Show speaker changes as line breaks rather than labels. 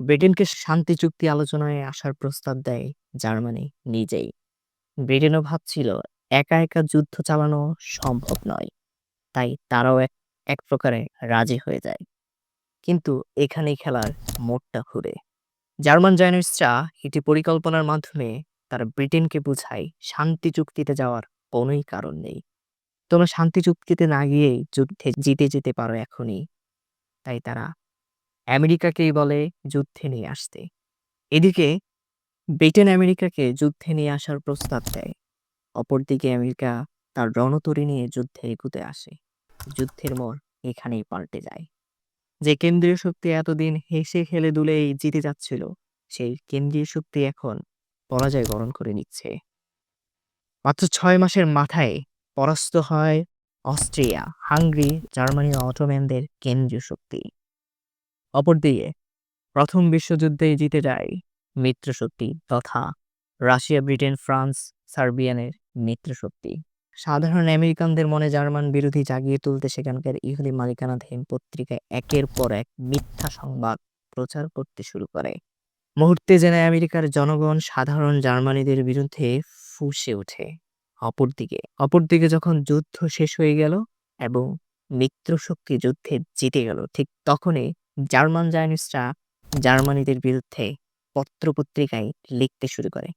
ব্রিটেনকে শান্তি চুক্তি আলোচনায় আসার প্রস্তাব দেয় জার্মানি নিজেই। ব্রিটেনও ভাবছিল একা একা যুদ্ধ চালানো সম্ভব নয়, তাই তারাও এক এক প্রকারে রাজি হয়ে যায়। কিন্তু এখানেই খেলার মোড়টা ঘুরে। জার্মান জায়নিস্টরা একটি পরিকল্পনার মাধ্যমে তারা ব্রিটেনকে বোঝায় শান্তি চুক্তিতে যাওয়ার কোনোই কারণ নেই। তোমরা শান্তি চুক্তিতে না গিয়েই যুদ্ধে জিতে যেতে পারো এখনই। তাই তারা আমেরিকাকেই বলে যুদ্ধে নিয়ে আসতে। এদিকে ব্রিটেন আমেরিকাকে যুদ্ধে নিয়ে আসার প্রস্তাব দেয়। অপরদিকে আমেরিকা তার রণতরী নিয়ে যুদ্ধে এগুতে আসে। যুদ্ধের মোড় এখানেই পাল্টে যায়। যে কেন্দ্রীয় শক্তি এতদিন হেসে খেলে দুলেই জিতে যাচ্ছিল, সেই কেন্দ্রীয় শক্তি এখন পরাজয় বরণ করে নিচ্ছে। মাত্র ৬ মাসের মাথায় পরাস্ত হয় অস্ট্রিয়া, হাঙ্গেরি, জার্মানি ও অটোম্যানদের কেন্দ্রীয় শক্তি। অপরদিকে প্রথম বিশ্বযুদ্ধেই জিতে যায় মিত্রশক্তি তথা রাশিয়া, ব্রিটেন, ফ্রান্স, সার্বিয়ানের মিত্রশক্তি। সাধারণ আমেরিকানদের মনে জার্মান বিরোধী জাগিয়ে তুলতে সেখানকার ইহুদি মালিকানাধীন পত্রিকায় একের পর এক মিথ্যা সংবাদ প্রচার করতে শুরু করে। মুহূর্তে যেন আমেরিকার জনগণ সাধারণ জার্মানিদের বিরুদ্ধে ফুঁসে ওঠে। অপরদিকে যখন যুদ্ধ শেষ হয়ে গেল এবং মিত্রশক্তি যুদ্ধে জিতে গেল, ঠিক তখনই জার্মান জায়নিস্টরা জার্মানিদের বিরুদ্ধে পত্রপত্রিকায় লিখতে শুরু করে।